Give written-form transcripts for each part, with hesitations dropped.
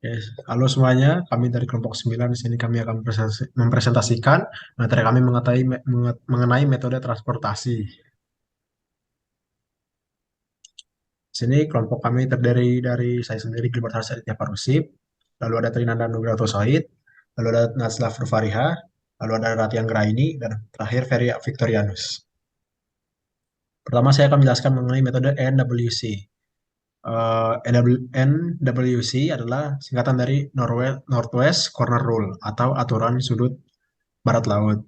Oke, halo semuanya, kami dari kelompok 9 di sini kami akan mempresentasikan materi kami mengenai metode transportasi. Di sini kelompok kami terdiri dari saya sendiri, Gilbert Haris Aditya Parusip, lalu ada Trinanda Nugraha Sohid, lalu ada Nazla Fariha, lalu ada Rati Anggraini, dan terakhir Ferry Victorianus. Pertama saya akan menjelaskan mengenai metode NWC. NWC adalah singkatan dari Northwest Corner Rule atau aturan sudut barat laut.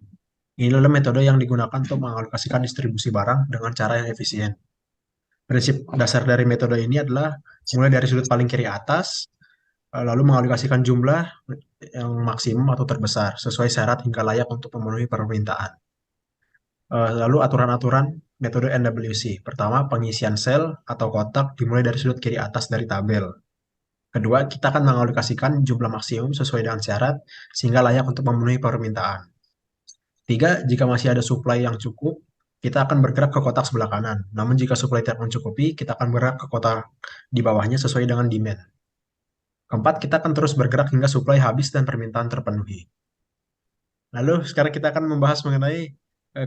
Ini adalah metode yang digunakan untuk mengalokasikan distribusi barang dengan cara yang efisien. Prinsip dasar dari metode ini adalah mulai dari sudut paling kiri atas, lalu mengalokasikan jumlah yang maksimum atau terbesar sesuai syarat hingga layak untuk memenuhi permintaan. Lalu aturan-aturan metode NWC. Pertama, pengisian sel atau kotak dimulai dari sudut kiri atas dari tabel. Kedua, kita akan mengalokasikan jumlah maksimum sesuai dengan syarat sehingga layak untuk memenuhi permintaan. Tiga, jika masih ada supply yang cukup, kita akan bergerak ke kotak sebelah kanan. Namun jika supply tidak mencukupi, kita akan bergerak ke kotak di bawahnya sesuai dengan demand. Keempat, kita akan terus bergerak hingga supply habis dan permintaan terpenuhi. Lalu sekarang kita akan membahas mengenai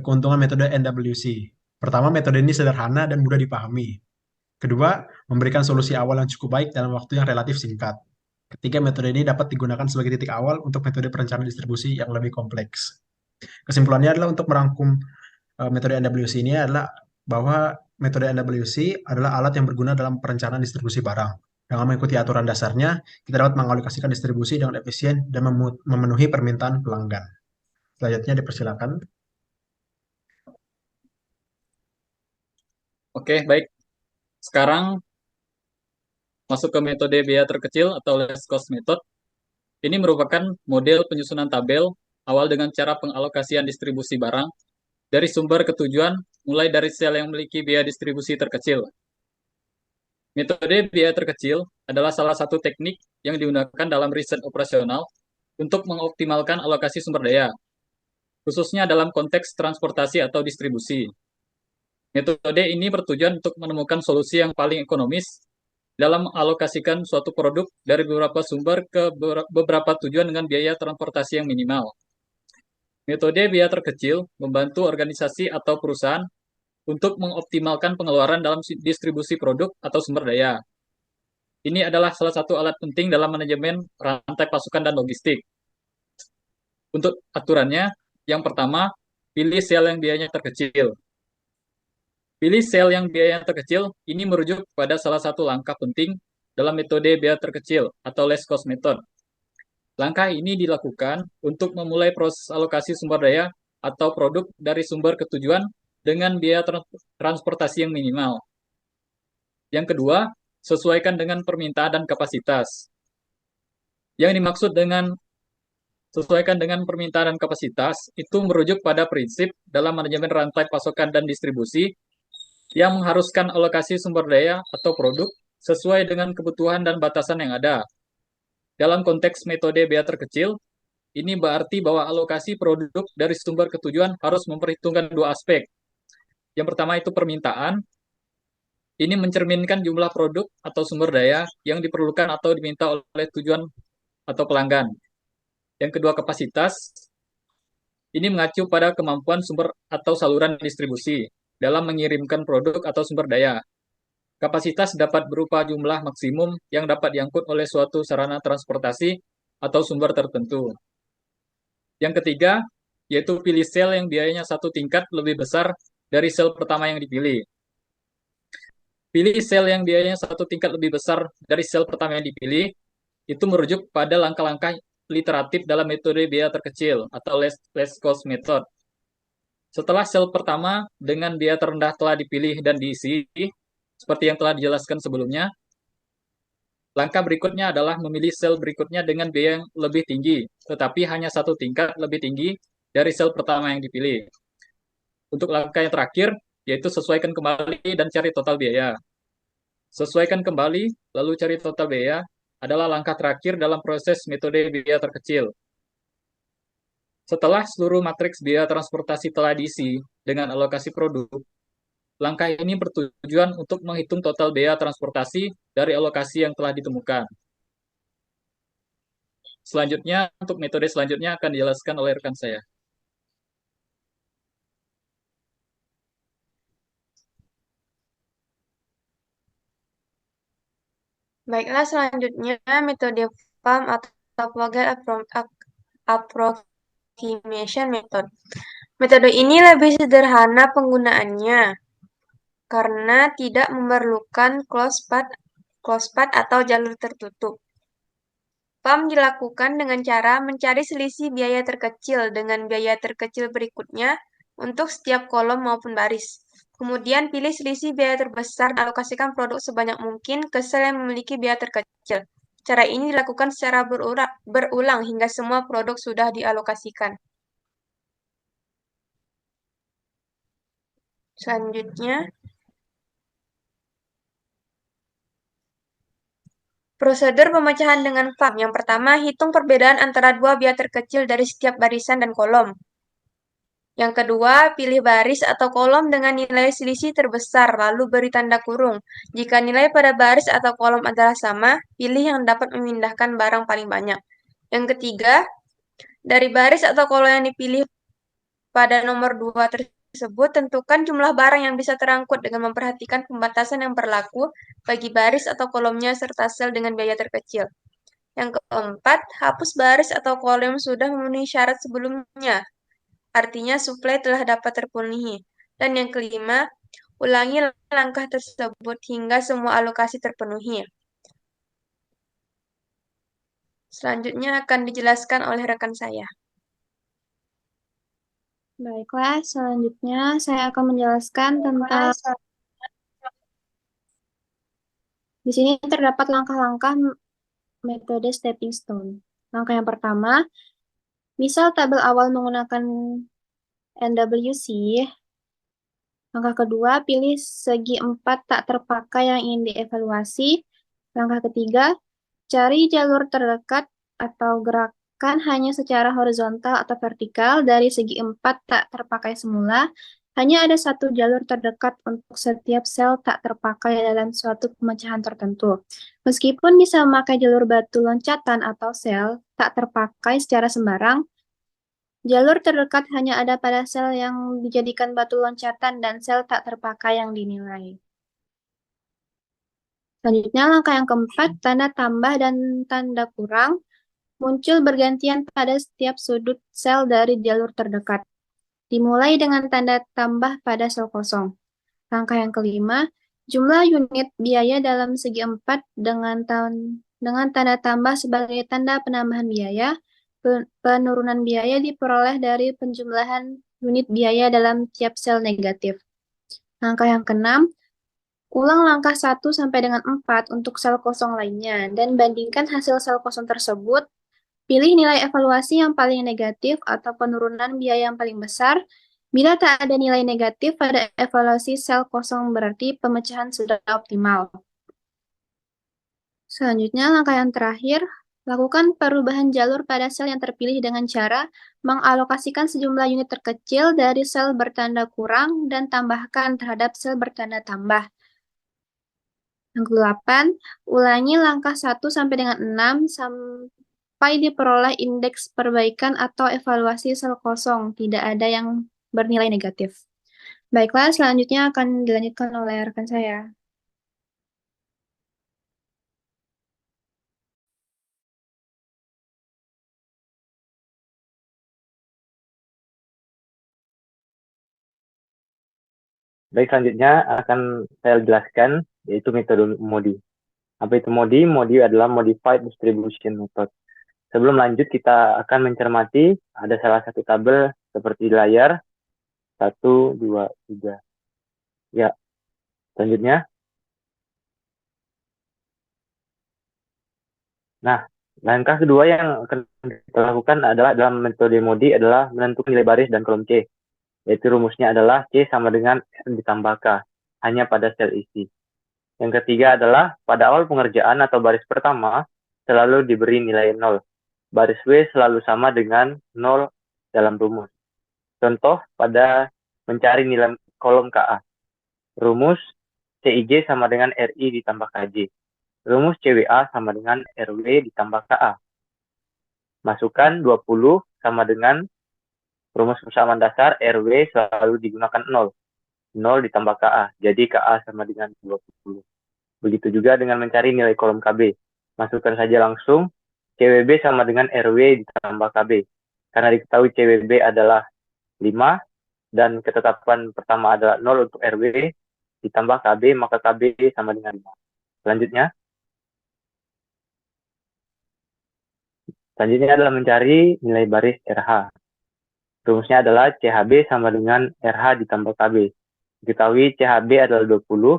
keuntungan metode NWC. Pertama, metode ini sederhana dan mudah dipahami. Kedua, memberikan solusi awal yang cukup baik dalam waktu yang relatif singkat. Ketiga, metode ini dapat digunakan sebagai titik awal untuk metode perencanaan distribusi yang lebih kompleks. Kesimpulannya adalah untuk merangkum metode NWC ini adalah bahwa metode NWC adalah alat yang berguna dalam perencanaan distribusi barang. Dengan mengikuti aturan dasarnya, kita dapat mengalokasikan distribusi dengan efisien dan memenuhi permintaan pelanggan. Selanjutnya dipersilakan. Oke, baik. Sekarang masuk ke metode biaya terkecil atau less cost method. Ini merupakan model penyusunan tabel awal dengan cara pengalokasian distribusi barang dari sumber ke tujuan mulai dari sel yang memiliki biaya distribusi terkecil. Metode biaya terkecil adalah salah satu teknik yang digunakan dalam riset operasional untuk mengoptimalkan alokasi sumber daya, khususnya dalam konteks transportasi atau distribusi. Metode ini bertujuan untuk menemukan solusi yang paling ekonomis dalam alokasikan suatu produk dari beberapa sumber ke beberapa tujuan dengan biaya transportasi yang minimal. Metode biaya terkecil membantu organisasi atau perusahaan untuk mengoptimalkan pengeluaran dalam distribusi produk atau sumber daya. Ini adalah salah satu alat penting dalam manajemen rantai pasokan dan logistik. Untuk aturannya, yang pertama, pilih sel yang biayanya terkecil. Pilih sel yang biayanya terkecil, ini merujuk pada salah satu langkah penting dalam metode biaya terkecil atau less cost method. Langkah ini dilakukan untuk memulai proses alokasi sumber daya atau produk dari sumber ke tujuan dengan biaya transportasi yang minimal. Yang kedua, sesuaikan dengan permintaan dan kapasitas. Yang dimaksud dengan sesuaikan dengan permintaan dan kapasitas itu merujuk pada prinsip dalam manajemen rantai pasokan dan distribusi yang mengharuskan alokasi sumber daya atau produk sesuai dengan kebutuhan dan batasan yang ada. Dalam konteks metode biaya terkecil, ini berarti bahwa alokasi produk dari sumber ke tujuan harus memperhitungkan dua aspek. Yang pertama itu permintaan. Ini mencerminkan jumlah produk atau sumber daya yang diperlukan atau diminta oleh tujuan atau pelanggan. Yang kedua kapasitas. Ini mengacu pada kemampuan sumber atau saluran distribusi dalam mengirimkan produk atau sumber daya. Kapasitas dapat berupa jumlah maksimum yang dapat diangkut oleh suatu sarana transportasi atau sumber tertentu. Yang ketiga, yaitu pilih sel yang biayanya satu tingkat lebih besar dari sel pertama yang dipilih. Pilih sel yang biayanya satu tingkat lebih besar dari sel pertama yang dipilih, itu merujuk pada langkah-langkah literatif dalam metode biaya terkecil atau less cost method. Setelah sel pertama dengan biaya terendah telah dipilih dan diisi, seperti yang telah dijelaskan sebelumnya, langkah berikutnya adalah memilih sel berikutnya dengan biaya yang lebih tinggi, tetapi hanya satu tingkat lebih tinggi dari sel pertama yang dipilih. Untuk langkah yang terakhir, yaitu sesuaikan kembali dan cari total biaya. Sesuaikan kembali, lalu cari total biaya, adalah langkah terakhir dalam proses metode biaya terkecil. Setelah seluruh matriks biaya transportasi telah diisi dengan alokasi produk, langkah ini bertujuan untuk menghitung total biaya transportasi dari alokasi yang telah ditemukan. Selanjutnya, untuk metode selanjutnya akan dijelaskan oleh rekan saya. Baiklah, selanjutnya metode PAM atau Pocket Approximation Method. Metode ini lebih sederhana penggunaannya karena tidak memerlukan closed path atau jalur tertutup. PAM dilakukan dengan cara mencari selisih biaya terkecil dengan biaya terkecil berikutnya untuk setiap kolom maupun baris. Kemudian pilih selisih biaya terbesar dan alokasikan produk sebanyak mungkin ke sel yang memiliki biaya terkecil. Cara ini dilakukan secara berulang hingga semua produk sudah dialokasikan. Selanjutnya, prosedur pemecahan dengan PAM. Yang pertama, hitung perbedaan antara dua biaya terkecil dari setiap barisan dan kolom. Yang kedua, pilih baris atau kolom dengan nilai selisih terbesar, lalu beri tanda kurung. Jika nilai pada baris atau kolom adalah sama, pilih yang dapat memindahkan barang paling banyak. Yang ketiga, dari baris atau kolom yang dipilih pada nomor 2 tersebut, tentukan jumlah barang yang bisa terangkut dengan memperhatikan pembatasan yang berlaku bagi baris atau kolomnya serta sel dengan biaya terkecil. Yang keempat, hapus baris atau kolom yang sudah memenuhi syarat sebelumnya. Artinya suplai telah dapat terpenuhi. Dan yang kelima, ulangi langkah tersebut hingga semua alokasi terpenuhi. Selanjutnya akan dijelaskan oleh rekan saya. Baiklah, selanjutnya saya akan menjelaskan tentang di sini terdapat langkah-langkah metode stepping stone. Langkah yang pertama, misal tabel awal menggunakan NWC. Langkah kedua, pilih segi 4 tak terpakai yang ingin dievaluasi. Langkah ketiga, cari jalur terdekat atau gerakan hanya secara horizontal atau vertikal dari segi 4 tak terpakai semula. Hanya ada satu jalur terdekat untuk setiap sel tak terpakai dalam suatu pemecahan tertentu. Meskipun bisa memakai jalur batu loncatan atau sel tak terpakai secara sembarang, jalur terdekat hanya ada pada sel yang dijadikan batu loncatan dan sel tak terpakai yang dinilai. Selanjutnya, langkah yang keempat, tanda tambah dan tanda kurang muncul bergantian pada setiap sudut sel dari jalur terdekat. Dimulai dengan tanda tambah pada sel kosong. Langkah yang kelima, jumlah unit biaya dalam segi 4 dengan tanda tambah sebagai tanda penambahan biaya. Penurunan biaya diperoleh dari penjumlahan unit biaya dalam tiap sel negatif. Langkah yang keenam, ulang langkah 1 sampai dengan 4 untuk sel kosong lainnya dan bandingkan hasil sel kosong tersebut. Pilih nilai evaluasi yang paling negatif atau penurunan biaya yang paling besar. Bila tak ada nilai negatif pada evaluasi sel kosong berarti pemecahan sudah optimal. Selanjutnya, langkah yang terakhir, lakukan perubahan jalur pada sel yang terpilih dengan cara mengalokasikan sejumlah unit terkecil dari sel bertanda kurang dan tambahkan terhadap sel bertanda tambah. Yang ke-8, ulangi langkah 1 sampai dengan 6 sampai diperoleh indeks perbaikan atau evaluasi sel kosong, tidak ada yang bernilai negatif. Baiklah, selanjutnya akan dilanjutkan oleh rekan saya. Baik, selanjutnya akan saya jelaskan, yaitu metode MODI. Apa itu MODI? MODI adalah Modified Distribution Method. Sebelum lanjut, kita akan mencermati ada salah satu tabel seperti di layar. 1, 2, 3. Ya, selanjutnya. Nah, langkah kedua yang akan kita lakukan adalah dalam metode MODI adalah menentukan nilai baris dan kolom C. Yaitu rumusnya adalah C sama dengan R ditambah K, hanya pada sel isi. Yang ketiga adalah pada awal pengerjaan atau baris pertama selalu diberi nilai 0. Baris W selalu sama dengan 0 dalam rumus. Contoh pada mencari nilai kolom KA. Rumus CIJ sama dengan RI ditambah KJ. Rumus CWA sama dengan RW ditambah KA. Masukkan 20 sama dengan rumus persamaan dasar RW selalu digunakan 0. 0 ditambah KA. Jadi KA sama dengan 20. Begitu juga dengan mencari nilai kolom KB. Masukkan saja langsung CWB sama dengan RW ditambah KB. Karena diketahui CWB adalah 5 dan ketetapan pertama adalah 0 untuk RW ditambah KB, maka KB sama dengan 5. Selanjutnya adalah mencari nilai baris RH. Rumusnya adalah CHB sama dengan RH ditambah KB. Diketahui CHB adalah 20,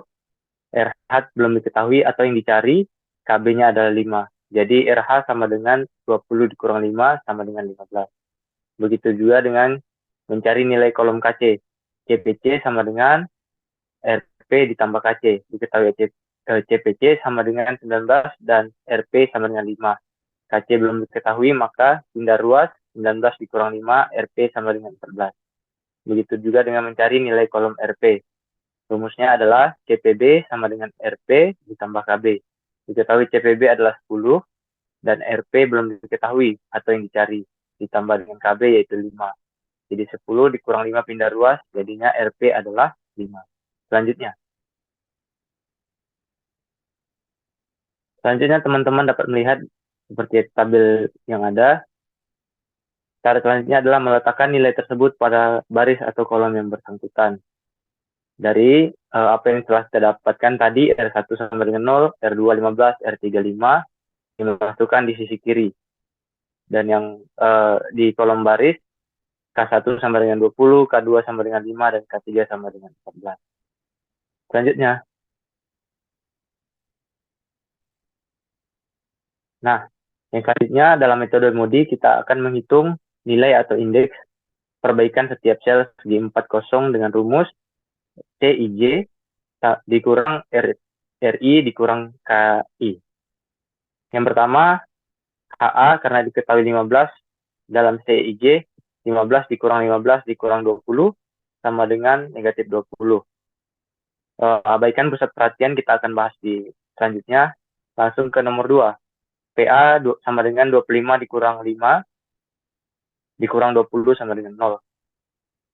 RH belum diketahui atau yang dicari, KB-nya adalah 5. Jadi RH sama dengan 20 dikurang 5 sama dengan 15. Begitu juga dengan mencari nilai kolom KC. CPC sama dengan RP ditambah KC. Diketahui CPC sama dengan 19 dan RP sama dengan 5. KC belum diketahui, maka pindah ruas 19 dikurang 5, RP sama dengan 14. Begitu juga dengan mencari nilai kolom RP. Rumusnya adalah CPB sama dengan RP ditambah KB. Diketahui CPB adalah 10 dan RP belum diketahui atau yang dicari. Ditambah dengan KB yaitu 5. Jadi 10 dikurang 5 pindah ruas, jadinya RP adalah 5. Selanjutnya teman-teman dapat melihat seperti tabel yang ada. Cara selanjutnya adalah meletakkan nilai tersebut pada baris atau kolom yang bersangkutan. Dari apa yang telah kita dapatkan tadi, R1 sama dengan 0, R2 15, R3 5, dimasukkan di sisi kiri. Dan yang di kolom baris, K1 sama dengan 20, K2 sama dengan 5, dan K3 sama dengan 14. Selanjutnya. Nah, yang selanjutnya dalam metode MODI kita akan menghitung nilai atau indeks perbaikan setiap sel segi 40 dengan rumus CIJ dikurang RI dikurang KI. Yang pertama, HA karena diketahui 15 dalam CIJ, 15 dikurang 15 dikurang 20 sama dengan negatif 20. Abaikan pusat perhatian, kita akan bahas di selanjutnya. Langsung ke nomor 2. PA sama dengan 25 dikurang 5 dikurang 20 sama dengan 0.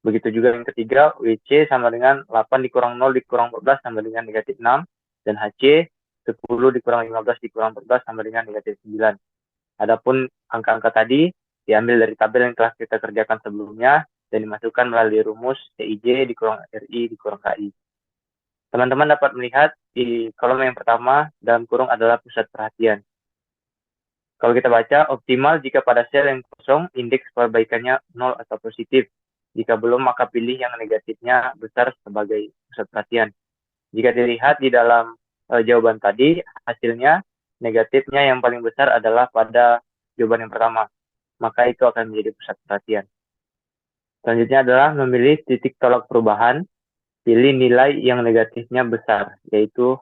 Begitu juga yang ketiga, WC sama dengan 8 dikurang 0 dikurang 14 sama dengan negatif 6. Dan HC 10 dikurang 15 dikurang 14 sama dengan negatif 9. Adapun angka-angka tadi diambil dari tabel yang telah kita kerjakan sebelumnya dan dimasukkan melalui rumus CIJ dikurang RI dikurang KI. Teman-teman dapat melihat di kolom yang pertama dalam kurung adalah pusat perhatian. Kalau kita baca, optimal jika pada sel yang kosong indeks perbaikannya 0 atau positif. Jika belum, maka pilih yang negatifnya besar sebagai pusat perhatian. Jika dilihat di dalam jawaban tadi, hasilnya negatifnya yang paling besar adalah pada jawaban yang pertama. Maka itu akan menjadi pusat perhatian. Selanjutnya adalah memilih titik tolak perubahan. Pilih nilai yang negatifnya besar, yaitu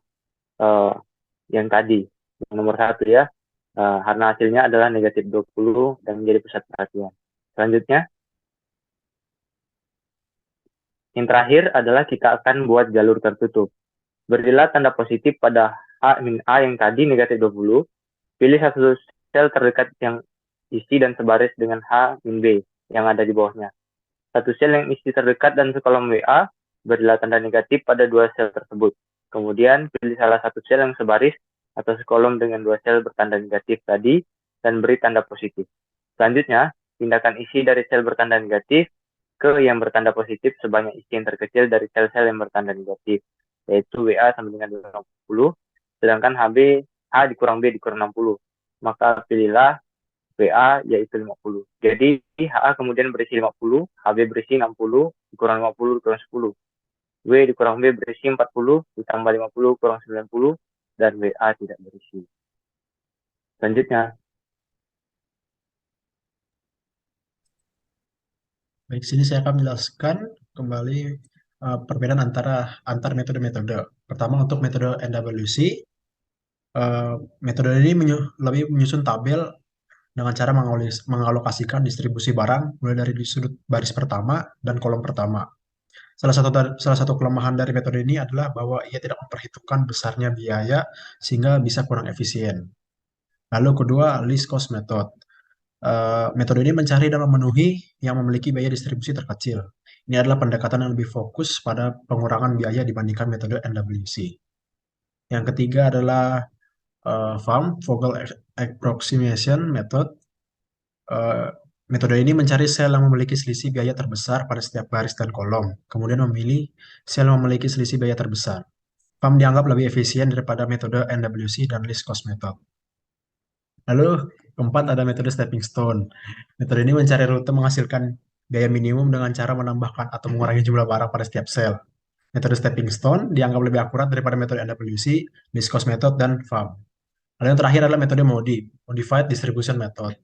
yang tadi, yang nomor 1 ya. Karena hasilnya adalah negatif 20 dan menjadi pusat perhatian. Selanjutnya, yang terakhir adalah kita akan buat jalur tertutup. Berilah tanda positif pada A-A yang tadi negatif 20. Pilih satu sel terdekat yang isi dan sebaris dengan H-B yang ada di bawahnya. Satu sel yang isi terdekat dan sekolom WA, berilah tanda negatif pada dua sel tersebut. Kemudian pilih salah satu sel yang sebaris atau sekolom dengan dua sel bertanda negatif tadi dan beri tanda positif. Selanjutnya, pindahkan isi dari sel bertanda negatif ke yang bertanda positif sebanyak isi yang terkecil dari sel-sel yang bertanda negatif, yaitu WA sama dengan 20, sedangkan H dikurang B dikurang 60. Maka pilihlah WA yaitu 50. Jadi HA kemudian berisi 50, HB berisi 60, dikurang 50 dikurang 10. W dikurang B berisi 40, ditambah 50 kurang 90, dan WA tidak berisi. Selanjutnya. Baik, sini saya akan menjelaskan kembali perbedaan antar metode-metode. Pertama untuk metode NWC, metode ini lebih menyusun tabel dengan cara mengalokasikan distribusi barang mulai dari di sudut baris pertama dan kolom pertama. Salah satu kelemahan dari metode ini adalah bahwa ia tidak memperhitungkan besarnya biaya sehingga bisa kurang efisien. Lalu kedua, least cost method. Metode ini mencari dan memenuhi yang memiliki biaya distribusi terkecil. Ini adalah pendekatan yang lebih fokus pada pengurangan biaya dibandingkan metode NWC. Yang ketiga adalah Vogel Approximation Method. Metode ini mencari sel yang memiliki selisih biaya terbesar pada setiap baris dan kolom, kemudian memilih sel yang memiliki selisih biaya terbesar. VAM dianggap lebih efisien daripada metode NWC dan least cost method. Lalu keempat ada metode stepping stone. Metode ini mencari rute menghasilkan biaya minimum dengan cara menambahkan atau mengurangi jumlah barang pada setiap sel. Metode stepping stone dianggap lebih akurat daripada metode NWC, least cost method, dan VAM. Lalu yang terakhir adalah metode MODI, Modified Distribution Method.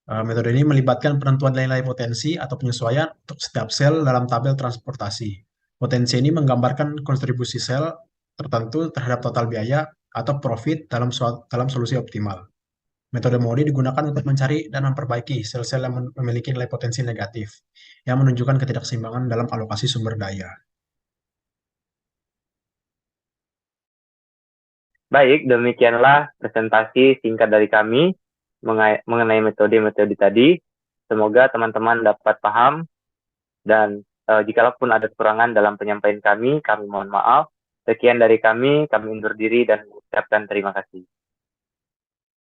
Metode ini melibatkan penentuan nilai potensi atau penyesuaian untuk setiap sel dalam tabel transportasi. Potensi ini menggambarkan kontribusi sel tertentu terhadap total biaya atau profit dalam solusi optimal. Metode MODI digunakan untuk mencari dan memperbaiki sel-sel yang memiliki nilai potensi negatif, yang menunjukkan ketidakseimbangan dalam alokasi sumber daya. Baik, demikianlah presentasi singkat dari kami mengenai metode-metode tadi. Semoga teman-teman dapat paham dan jikalaupun ada kekurangan dalam penyampaian kami mohon maaf. Sekian dari kami undur diri dan mengucapkan terima kasih.